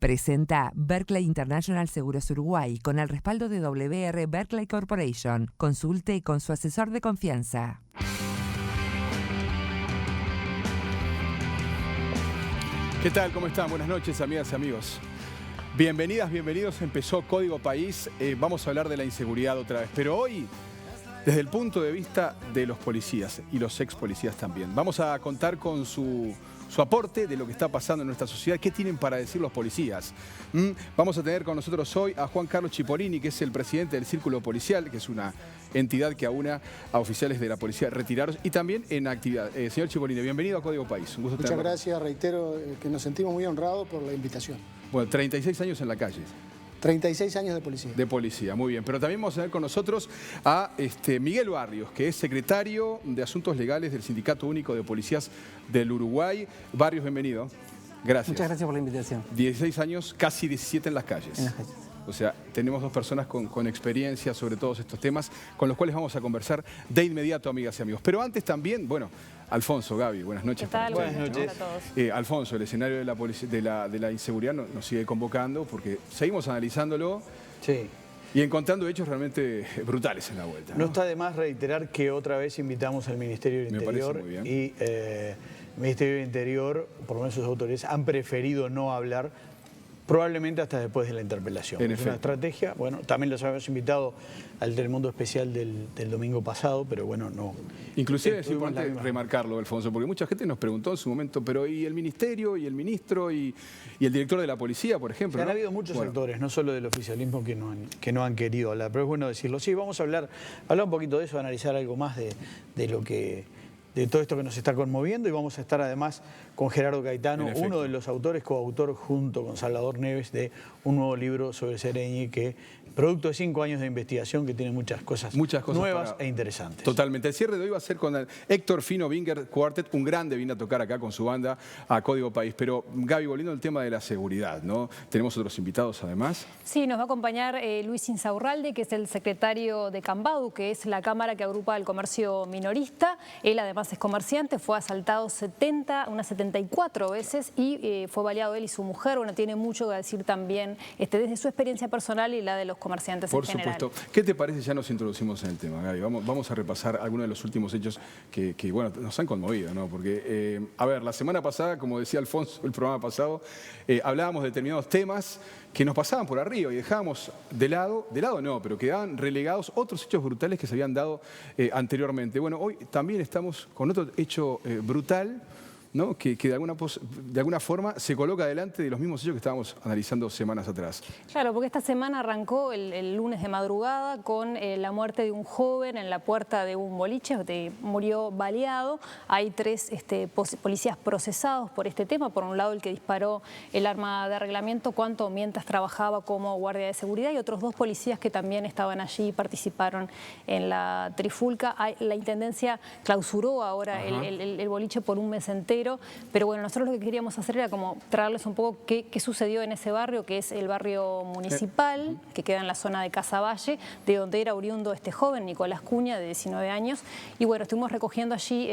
Presenta Berkeley International Seguros Uruguay con el respaldo de WR Berkeley Corporation. Consulte con su asesor de confianza. ¿Qué tal? ¿Cómo están? Buenas noches, amigas y amigos. Bienvenidas, bienvenidos. Empezó Código País. Vamos a hablar de la inseguridad otra vez, pero hoy desde el punto de vista de los policías y los ex policías también. Vamos a contar con su aporte de lo que está pasando en nuestra sociedad. ¿Qué tienen para decir los policías? Vamos a tener con nosotros hoy a Juan Carlos Cipollini, que es el presidente del Círculo Policial, que es una entidad que aúna a oficiales de la policía retirados y también en actividad. Señor Cipollini, bienvenido a Código País. Un gusto Muchas gracias, reitero que nos sentimos muy honrados por la invitación. Bueno, 36 años en la calle. 36 años de policía. De policía, muy bien. Pero también vamos a tener con nosotros a Miguel Barrios, que es secretario de Asuntos Legales del Sindicato Único de Policías del Uruguay. Barrios, bienvenido. Gracias. Muchas gracias por la invitación. 16 años, casi 17 en las calles. En las calles. O sea, tenemos dos personas con experiencia sobre todos estos temas, con los cuales vamos a conversar de inmediato, amigas y amigos. Pero antes también, bueno, Alfonso, Gaby, buenas noches. ¿Qué tal? Buenas noches a todos. Alfonso, el escenario de la inseguridad nos sigue convocando porque seguimos analizándolo. Sí. Y encontrando hechos realmente brutales en la vuelta. No está de más reiterar que otra vez invitamos al Ministerio del Interior. Me parece muy bien. Y el Ministerio del Interior, por lo menos sus autoridades, han preferido no hablar, probablemente hasta después de la interpelación. En es una estrategia. Bueno, también los habíamos invitado al Telemundo especial del domingo pasado, pero bueno, no. Inclusive es importante remarcarlo, Alfonso, porque mucha gente nos preguntó en su momento, pero ¿y el Ministerio, y el Ministro, y el Director de la Policía, por ejemplo? Han habido muchos sectores, no solo del oficialismo, que no han querido hablar, pero es bueno decirlo. Sí, vamos a hablar un poquito de eso, analizar algo más de lo que... de todo esto que nos está conmoviendo, y vamos a estar además con Gerardo Caetano, uno de los autores, coautor junto con Salvador Neves de un nuevo libro sobre Sereñi, que producto de 5 años de investigación que tiene muchas cosas nuevas e interesantes. Totalmente. El cierre de hoy va a ser con el Héctor Fino Winger Quartet, un grande, viene a tocar acá con su banda a Código País. Pero Gaby, volviendo al tema de la seguridad, ¿no? Tenemos otros invitados además. Sí, nos va a acompañar Luis Insaurralde, que es el secretario de Cambadu, que es la cámara que agrupa el comercio minorista. Él además es comerciante, fue asaltado unas 74 veces y fue baleado él y su mujer. Bueno, tiene mucho que decir también desde su experiencia personal y la de los comerciantes en general. Por supuesto. ¿Qué te parece? Ya nos introducimos en el tema, Gaby. Vamos a repasar algunos de los últimos hechos que bueno, nos han conmovido, ¿no? Porque, a ver, la semana pasada, como decía Alfonso, el programa pasado, hablábamos de determinados temas que nos pasaban por arriba y dejábamos de lado no, pero quedaban relegados otros hechos brutales que se habían dado anteriormente. Bueno, hoy también estamos con otro hecho brutal, ¿no? que de alguna forma se coloca delante de los mismos hechos que estábamos analizando semanas atrás. Claro, porque esta semana arrancó el lunes de madrugada con la muerte de un joven en la puerta de un boliche, murió baleado. Hay 3 policías procesados por este tema. Por un lado, el que disparó el arma de arreglamiento mientras trabajaba como guardia de seguridad, y otros 2 policías que también estaban allí y participaron en la trifulca. La Intendencia clausuró ahora el boliche por un mes entero. Pero bueno, nosotros lo que queríamos hacer era como traerles un poco qué sucedió en ese barrio, que es el barrio municipal, que queda en la zona de Casaballe, de donde era oriundo este joven, Nicolás Cuña, de 19 años. Y bueno, estuvimos recogiendo allí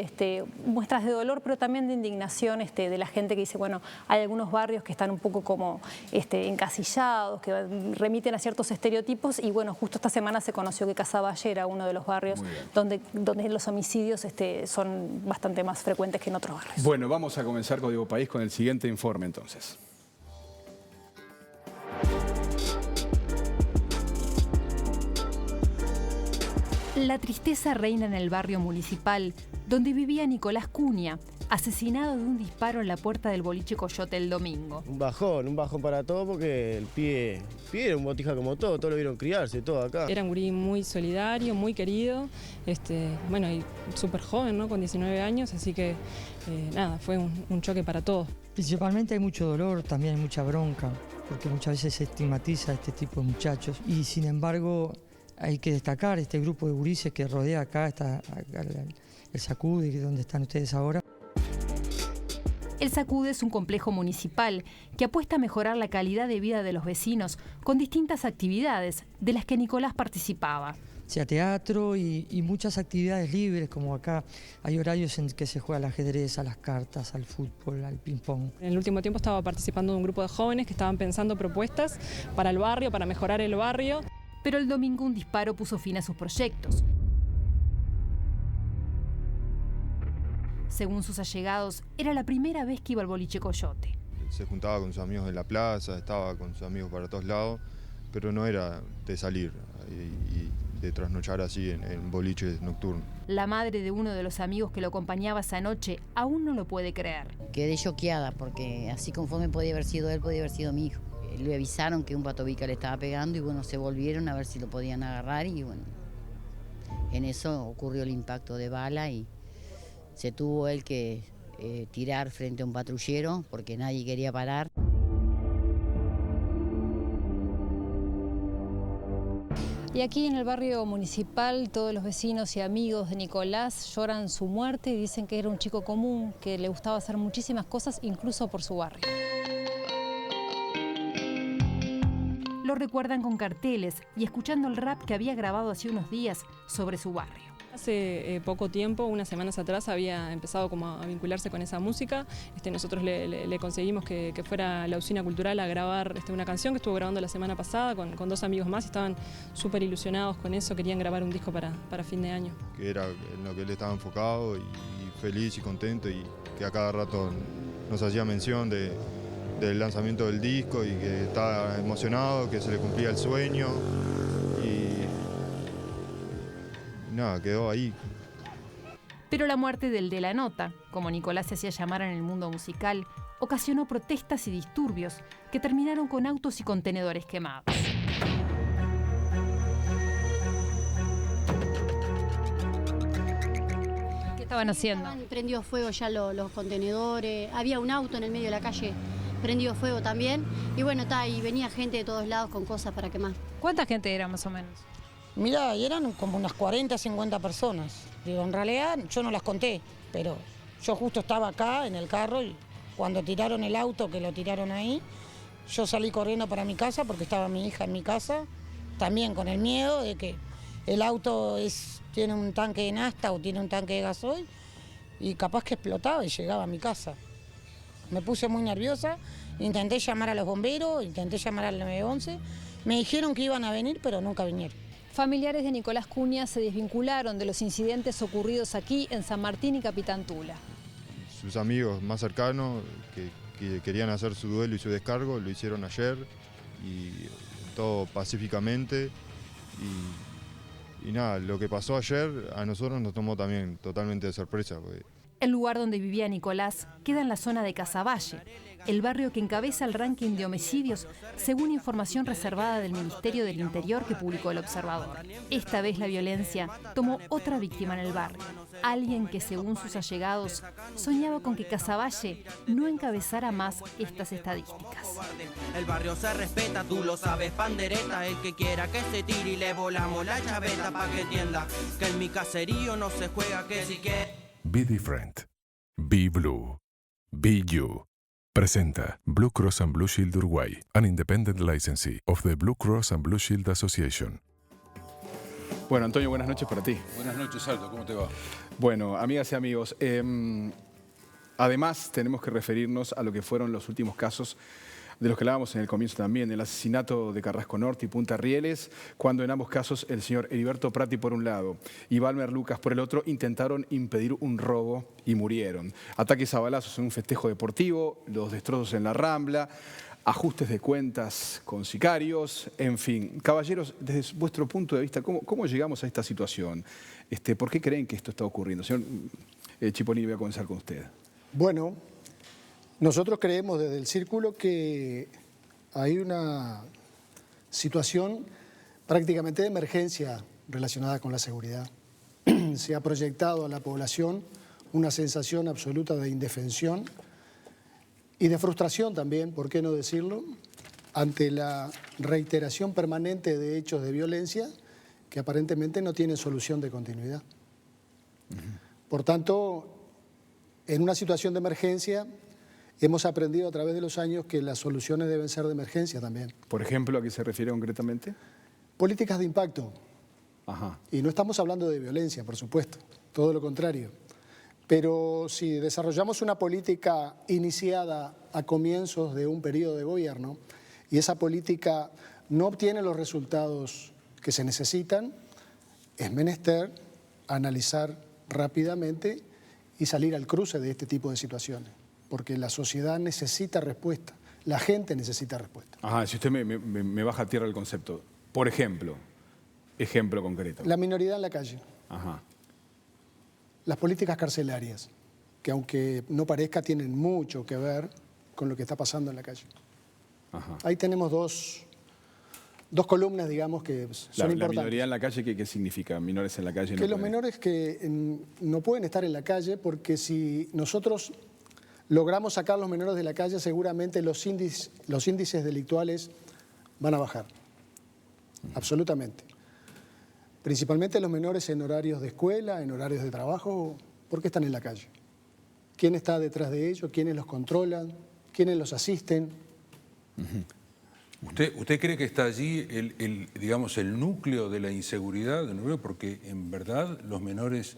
muestras de dolor, pero también de indignación de la gente que dice, bueno, hay algunos barrios que están un poco como encasillados, que remiten a ciertos estereotipos. Y bueno, justo esta semana se conoció que Casaballe era uno de los barrios donde los homicidios son bastante más frecuentes que en otros barrios. Bueno, vamos a comenzar Código País con el siguiente informe entonces. La tristeza reina en el barrio municipal, donde vivía Nicolás Cuña, asesinado de un disparo en la puerta del boliche Coyote el domingo. Un bajón para todo, porque el pibe era un botija como todos lo vieron criarse, todo acá. Era un gurí muy solidario, muy querido, bueno, y súper joven, ¿no? Con 19 años, así que nada, fue un choque para todos. Principalmente hay mucho dolor, también hay mucha bronca, porque muchas veces se estigmatiza a este tipo de muchachos. Y sin embargo, hay que destacar este grupo de gurises que rodea acá, el Sacude, donde están ustedes ahora. El Sacude es un complejo municipal que apuesta a mejorar la calidad de vida de los vecinos con distintas actividades de las que Nicolás participaba. sea teatro y muchas actividades libres, como acá hay horarios en que se juega al ajedrez, a las cartas, al fútbol, al ping-pong. En el último tiempo estaba participando de un grupo de jóvenes que estaban pensando propuestas para el barrio, para mejorar el barrio. Pero el domingo un disparo puso fin a sus proyectos. Según sus allegados, era la primera vez que iba al boliche Coyote. Se juntaba con sus amigos en la plaza, estaba con sus amigos para todos lados, pero no era de salir y de trasnochar así en boliches nocturnos. La madre de uno de los amigos que lo acompañaba esa noche aún no lo puede creer. Quedé choqueada porque así conforme podía haber sido él, podía haber sido mi hijo. Le avisaron que un patobica le estaba pegando y bueno, se volvieron a ver si lo podían agarrar y bueno, en eso ocurrió el impacto de bala y se tuvo él que tirar frente a un patrullero porque nadie quería parar. Y aquí en el barrio municipal todos los vecinos y amigos de Nicolás lloran su muerte y dicen que era un chico común, que le gustaba hacer muchísimas cosas, incluso por su barrio. Lo recuerdan con carteles y escuchando el rap que había grabado hace unos días sobre su barrio. Hace poco tiempo, unas semanas atrás, había empezado como a vincularse con esa música. Nosotros le conseguimos que fuera a la Usina Cultural a grabar una canción que estuvo grabando la semana pasada con 2 amigos más y estaban súper ilusionados con eso, querían grabar un disco para fin de año. Que era en lo que él estaba enfocado y feliz y contento y que a cada rato nos hacía mención del lanzamiento del disco y que estaba emocionado, que se le cumplía el sueño y nada, quedó ahí. Pero la muerte del de la nota, como Nicolás se hacía llamar en el mundo musical, ocasionó protestas y disturbios que terminaron con autos y contenedores quemados. ¿Qué estaban haciendo? Prendió fuego ya los contenedores, había un auto en el medio de la calle prendido fuego también y bueno, y venía gente de todos lados con cosas para quemar. ¿Cuánta gente era más o menos? Mirá, y eran como unas 40, 50 personas. Digo, en realidad yo no las conté, pero yo justo estaba acá en el carro y cuando tiraron el auto, que lo tiraron ahí, yo salí corriendo para mi casa porque estaba mi hija en mi casa, también con el miedo de que el auto tiene un tanque de nafta o tiene un tanque de gasoil y capaz que explotaba y llegaba a mi casa. Me puse muy nerviosa, intenté llamar a los bomberos, intenté llamar al 911, me dijeron que iban a venir, pero nunca vinieron. Familiares de Nicolás Cunha se desvincularon de los incidentes ocurridos aquí en San Martín y Capitán Tula. Sus amigos más cercanos que querían hacer su duelo y su descargo lo hicieron ayer y todo pacíficamente y nada, lo que pasó ayer a nosotros nos tomó también totalmente de sorpresa. El lugar donde vivía Nicolás queda en la zona de Casaballe, el barrio que encabeza el ranking de homicidios según información reservada del Ministerio del Interior que publicó El Observador. Esta vez la violencia tomó otra víctima en el barrio, alguien que según sus allegados soñaba con que Casaballe no encabezara más estas estadísticas. El barrio se respeta, tú lo sabes, pandereta, el que quiera que se tire y le volamos la chaveta pa' que entienda que en mi caserío no se juega que si que... Be different. Be blue. Be you. Presenta Blue Cross and Blue Shield Uruguay, an independent licensee of the Blue Cross and Blue Shield Association. Bueno, Antonio, buenas noches para ti. Buenas noches, Aldo, ¿cómo te va? Bueno, amigas y amigos, además tenemos que referirnos a lo que fueron los últimos casos de los que hablábamos en el comienzo también, el asesinato de Carrasco Norte y Punta Rieles, cuando en ambos casos el señor Heriberto Prati por un lado y Balmer Lucas por el otro intentaron impedir un robo y murieron. Ataques a balazos en un festejo deportivo, los destrozos en la Rambla, ajustes de cuentas con sicarios, en fin. Caballeros, desde vuestro punto de vista, ¿cómo llegamos a esta situación? ¿Por qué creen que esto está ocurriendo? Señor Chipolini, voy a comenzar con usted. Bueno, nosotros creemos desde el Círculo que hay una situación prácticamente de emergencia relacionada con la seguridad. Se ha proyectado a la población una sensación absoluta de indefensión y de frustración también, ¿por qué no decirlo?, ante la reiteración permanente de hechos de violencia que aparentemente no tienen solución de continuidad. Por tanto, en una situación de emergencia, hemos aprendido a través de los años que las soluciones deben ser de emergencia también. Por ejemplo, ¿a qué se refiere concretamente? Políticas de impacto. Ajá. Y no estamos hablando de violencia, por supuesto, todo lo contrario. Pero si desarrollamos una política iniciada a comienzos de un periodo de gobierno y esa política no obtiene los resultados que se necesitan, es menester analizar rápidamente y salir al cruce de este tipo de situaciones, porque la sociedad necesita respuesta, la gente necesita respuesta. Ajá, si usted me baja a tierra el concepto. Por ejemplo concreto. La minoridad en la calle. Ajá. Las políticas carcelarias, que aunque no parezca, tienen mucho que ver con lo que está pasando en la calle. Ajá. Ahí tenemos dos columnas, digamos, que son importantes. La minoría en la calle, ¿qué significa? Menores en la calle. Que los menores que no pueden estar en la calle, porque si nosotros logramos sacar a los menores de la calle, seguramente los índices delictuales van a bajar. Absolutamente. Principalmente los menores en horarios de escuela, en horarios de trabajo, ¿por qué están en la calle? ¿Quién está detrás de ellos? ¿Quiénes los controlan? ¿Quiénes los asisten? ¿Usted cree que está allí digamos, el núcleo de la inseguridad de Nuevo? Porque en verdad los menores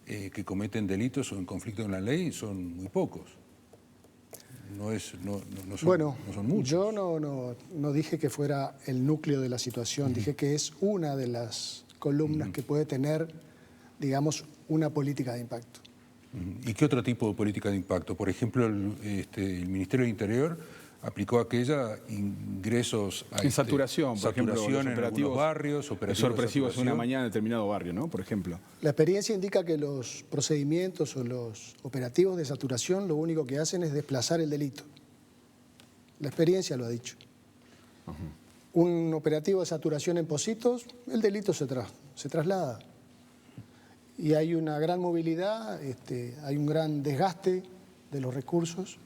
que cometen delitos o en conflicto con la ley son muy pocos. No son muchos. Yo no dije que fuera el núcleo de la situación, dije que es una de las columnas que puede tener, digamos, una política de impacto. ¿Y qué otro tipo de política de impacto? Por ejemplo, el Ministerio del Interior aplicó aquella ingresos a en saturación, por ejemplo, los en algunos barrios, sorpresivos en una mañana en determinado barrio, ¿no? Por ejemplo. La experiencia indica que los procedimientos o los operativos de saturación lo único que hacen es desplazar el delito. La experiencia lo ha dicho. Un operativo de saturación en Pocitos, el delito se traslada. Y hay una gran movilidad, hay un gran desgaste de los recursos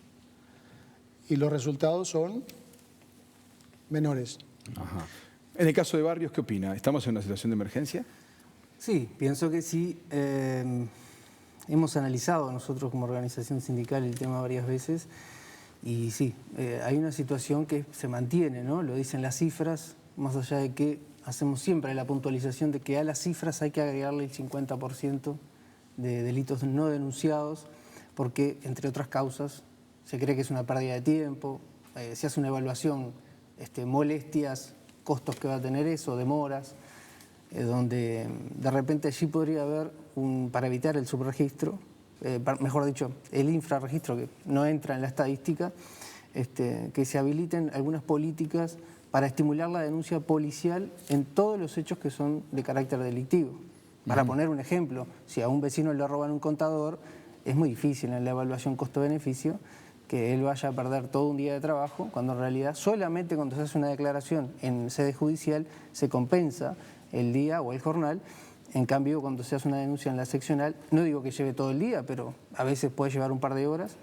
y los resultados son menores. Ajá. En el caso de barrios, ¿qué opina? ¿Estamos en una situación de emergencia? Sí, pienso que sí. Hemos analizado nosotros como organización sindical el tema varias veces y sí, hay una situación que se mantiene, ¿no? Lo dicen las cifras, más allá de que hacemos siempre la puntualización de que a las cifras hay que agregarle el 50% de delitos no denunciados, porque, entre otras causas, se cree que es una pérdida de tiempo, se hace una evaluación, molestias, costos que va a tener eso, demoras, donde de repente allí podría haber, para evitar el subregistro, mejor dicho, el infrarregistro que no entra en la estadística, que se habiliten algunas políticas para estimular la denuncia policial en todos los hechos que son de carácter delictivo. Para poner un ejemplo, si a un vecino le roban un contador, es muy difícil en la evaluación costo-beneficio que él vaya a perder todo un día de trabajo, cuando en realidad solamente cuando se hace una declaración en sede judicial se compensa el día o el jornal. En cambio, cuando se hace una denuncia en la seccional, no digo que lleve todo el día, pero a veces puede llevar un par de horas,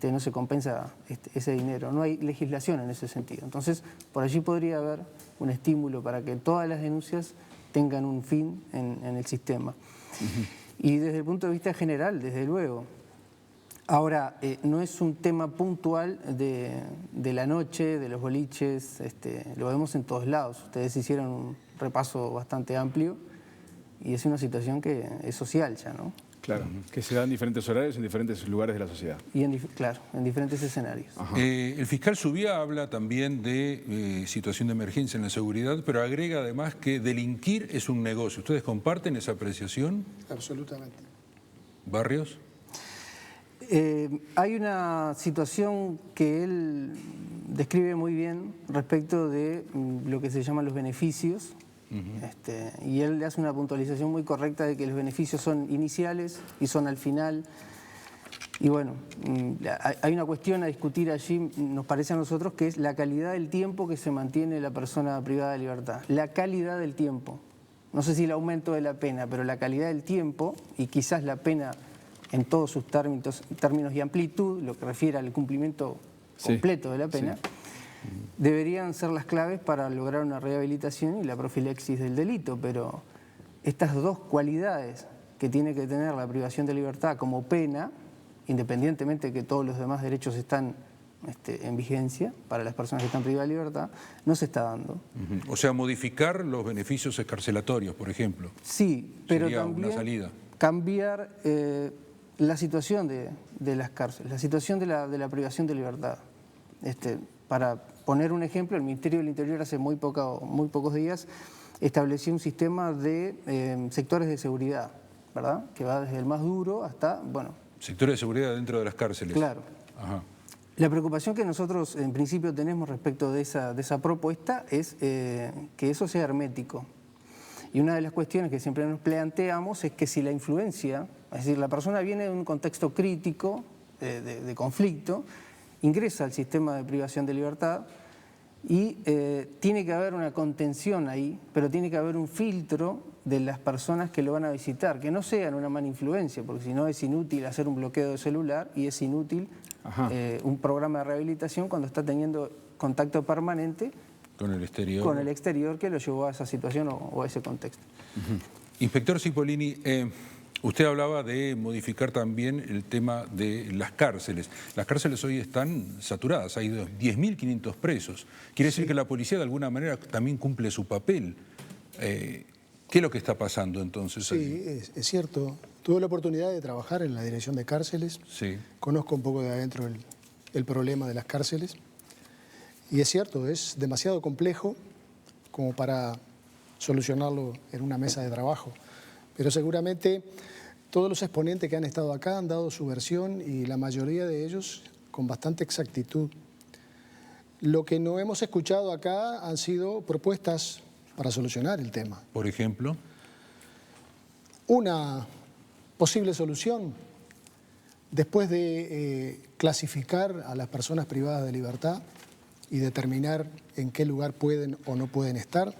no se compensa ese dinero. No hay legislación en ese sentido. Entonces, por allí podría haber un estímulo para que todas las denuncias tengan un fin en el sistema. Y desde el punto de vista general, desde luego. Ahora, no es un tema puntual de la noche, de los boliches, lo vemos en todos lados. Ustedes hicieron un repaso bastante amplio y es una situación que es social ya, ¿no? Claro, que se da en diferentes horarios, en diferentes lugares de la sociedad. Y claro, en diferentes escenarios. El fiscal Subía habla también de situación de emergencia en la seguridad, pero agrega además que delinquir es un negocio. ¿Ustedes comparten esa apreciación? Absolutamente. ¿Barrios? Hay una situación que él describe muy bien respecto de lo que se llaman los beneficios. Y él le hace una puntualización muy correcta de que los beneficios son iniciales y son al final. Y bueno, hay una cuestión a discutir allí, nos parece a nosotros, que es la calidad del tiempo que se mantiene la persona privada de libertad. La calidad del tiempo. No sé si el aumento de la pena, pero la calidad del tiempo y quizás la pena en todos sus términos y amplitud, lo que refiere al cumplimiento completo de la pena, deberían ser las claves para lograr una rehabilitación y la profilaxis del delito, pero estas dos cualidades que tiene que tener la privación de libertad como pena, independientemente de que todos los demás derechos están en vigencia para las personas que están privadas de libertad, no se está dando. O sea, modificar los beneficios escarcelatorios, por ejemplo. Sí, pero sería también una salida. Cambiar la situación de las cárceles, la situación de la privación de libertad. Para poner un ejemplo, el Ministerio del Interior hace muy pocos días estableció un sistema de sectores de seguridad, ¿verdad? Que va desde el más duro hasta, bueno... Sectores de seguridad dentro de las cárceles. Claro. Ajá. La preocupación que nosotros en principio tenemos respecto de esa propuesta es que eso sea hermético. Y una de las cuestiones que siempre nos planteamos es que si la influencia, es decir, la persona viene de un contexto crítico, de conflicto, ingresa al sistema de privación de libertad y tiene que haber una contención ahí, pero tiene que haber un filtro de las personas que lo van a visitar, que no sean una mala influencia, porque si no es inútil hacer un bloqueo de celular y es inútil un programa de rehabilitación cuando está teniendo contacto permanente con el exterior. Con el exterior que lo llevó a esa situación o a ese contexto. Inspector Cipollini, usted hablaba de modificar también el tema de las cárceles. Las cárceles hoy están saturadas, hay 10.500 presos. Quiere decir que la policía de alguna manera también cumple su papel. ¿Qué es lo que está pasando entonces? Sí, es cierto. Tuve la oportunidad de trabajar en la dirección de cárceles. Sí. Conozco un poco de adentro el problema de las cárceles. Y es cierto, es demasiado complejo como para solucionarlo en una mesa de trabajo. Pero seguramente todos los exponentes que han estado acá han dado su versión y la mayoría de ellos con bastante exactitud. Lo que no hemos escuchado acá han sido propuestas para solucionar el tema. Por ejemplo. Una posible solución, después de clasificar a las personas privadas de libertad y determinar en qué lugar pueden o no pueden estar,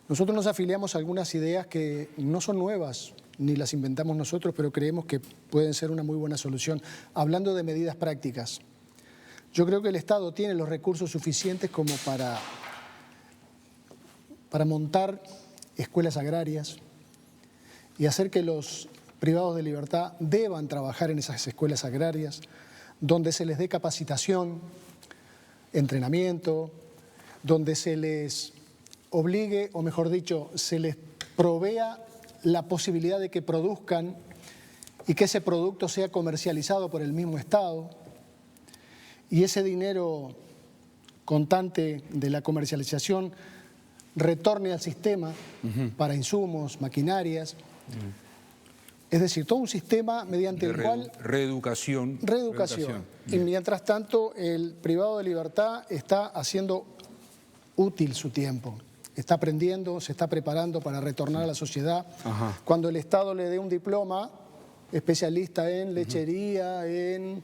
nosotros nos afiliamos a algunas ideas que no son nuevas, ni las inventamos nosotros, pero creemos que pueden ser una muy buena solución. Hablando de medidas prácticas, yo creo que el Estado tiene los recursos suficientes como para montar escuelas agrarias y hacer que los privados de libertad deban trabajar en esas escuelas agrarias, donde se les dé capacitación, entrenamiento, donde se les obligue, o mejor dicho, se les provea la posibilidad de que produzcan y que ese producto sea comercializado por el mismo Estado y ese dinero contante de la comercialización retorne al sistema para insumos, maquinarias. Es decir, todo un sistema mediante el cual... Reeducación. Y mientras tanto, el privado de libertad está haciendo útil su tiempo. Está aprendiendo, se está preparando para retornar a la sociedad. Cuando el Estado le dé un diploma, especialista en lechería, en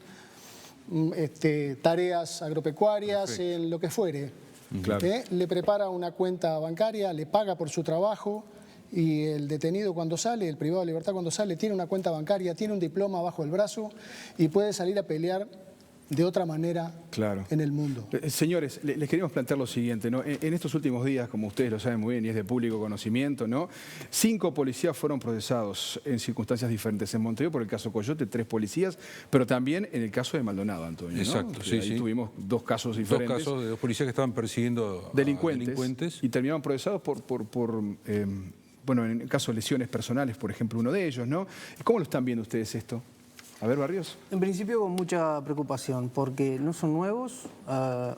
tareas agropecuarias, en lo que fuere, le prepara una cuenta bancaria, le paga por su trabajo. Y el detenido cuando sale, el privado de libertad cuando sale, tiene una cuenta bancaria, tiene un diploma bajo el brazo y puede salir a pelear de otra manera en el mundo. Señores, les queremos plantear lo siguiente, ¿no? En estos últimos días, como ustedes lo saben muy bien y es de público conocimiento, ¿no? 5 policías fueron procesados en circunstancias diferentes. En Montevideo por el caso Coyote, 3 policías, pero también en el caso de Maldonado, Antonio, ¿no? Exacto, sí, ahí tuvimos 2 casos diferentes. 2 casos de 2 policías que estaban persiguiendo a delincuentes. Y terminaron procesados bueno, en el caso de lesiones personales, por ejemplo, uno de ellos, ¿no? ¿Cómo lo están viendo ustedes esto? A ver, Barrios. En principio con mucha preocupación, porque no son nuevos,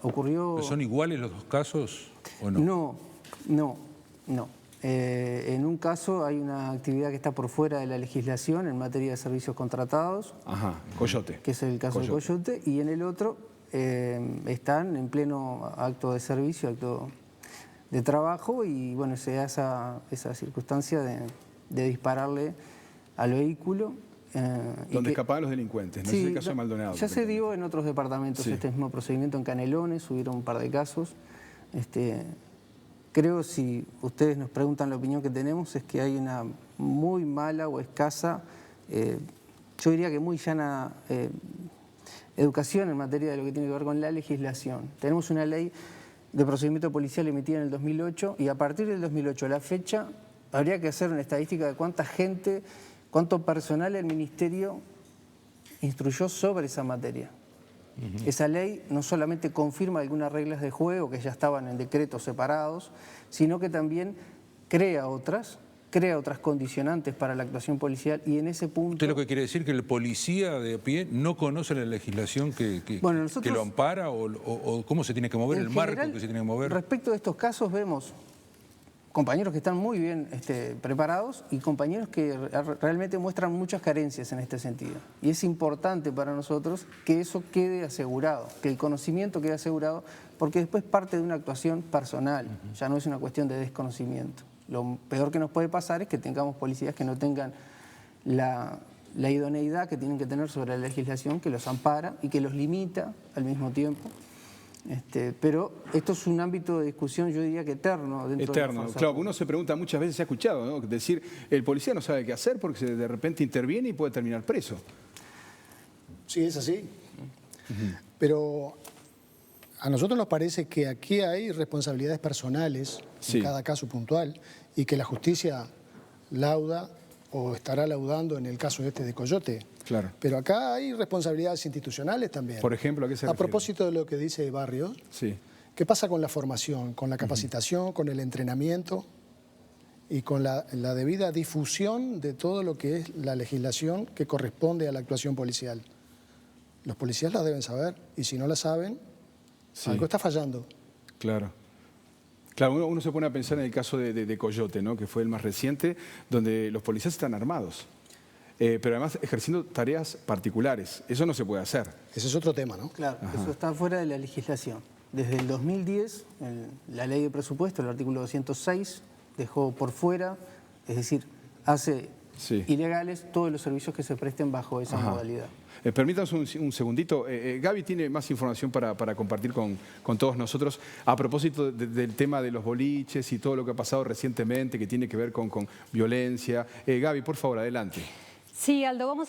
ocurrió... ¿Pero son iguales los 2 casos o no? No. En un caso hay una actividad que está por fuera de la legislación en materia de servicios contratados. Coyote. Que es el caso de Coyote. Y en el otro están en pleno acto de servicio, acto de trabajo, y bueno, se da esa circunstancia de dispararle al vehículo. Donde escapaban los delincuentes, no es el caso de Maldonado. Ya se dio en otros departamentos este mismo procedimiento. En Canelones hubieron un par de casos. Creo, si ustedes nos preguntan la opinión que tenemos, es que hay una muy mala o escasa, yo diría que muy llana educación en materia de lo que tiene que ver con la legislación. Tenemos una ley de procedimiento policial emitida en el 2008 y a partir del 2008 a la fecha habría que hacer una estadística de cuánta gente, cuánto personal el Ministerio instruyó sobre esa materia. Esa ley no solamente confirma algunas reglas de juego que ya estaban en decretos separados, sino que también crea otras condicionantes para la actuación policial, y en ese punto... ¿Usted lo que quiere decir que el policía de a pie no conoce la legislación que lo ampara o cómo se tiene que mover, el marco que se tiene que mover? Respecto de estos casos vemos compañeros que están muy bien preparados y compañeros que realmente muestran muchas carencias en este sentido. Y es importante para nosotros que eso quede asegurado, que el conocimiento quede asegurado, porque después parte de una actuación personal, ya no es una cuestión de desconocimiento. Lo peor que nos puede pasar es que tengamos policías que no tengan la idoneidad que tienen que tener sobre la legislación, que los ampara y que los limita al mismo tiempo. Pero esto es un ámbito de discusión, yo diría que eterno. Eterno, claro, uno se pregunta, muchas veces se ha escuchado, ¿no?, decir, el policía no sabe qué hacer porque de repente interviene y puede terminar preso. Sí, es así. Pero a nosotros nos parece que aquí hay responsabilidades personales en cada caso puntual y que la justicia lauda o estará laudando en el caso de Coyote. Claro. Pero acá hay responsabilidades institucionales también. Por ejemplo, ¿a qué se refiere? A propósito de lo que dice Barrios, ¿qué pasa con la formación, con la capacitación, con el entrenamiento y con la debida difusión de todo lo que es la legislación que corresponde a la actuación policial? Los policías la deben saber y si no la saben, algo está fallando. Claro. Claro, uno se pone a pensar en el caso de Coyote, ¿no?, que fue el más reciente, donde los policías están armados, pero además ejerciendo tareas particulares. Eso no se puede hacer. Ese es otro tema, ¿no? Claro, eso está fuera de la legislación. Desde el 2010, la ley de presupuesto, el artículo 206, dejó por fuera, es decir, hace ilegales todos los servicios que se presten bajo esa modalidad. Permítanos un segundito. Gaby tiene más información para compartir con todos nosotros a propósito del tema de los boliches y todo lo que ha pasado recientemente que tiene que ver con violencia. Gaby, por favor, adelante. Sí, Aldo, vamos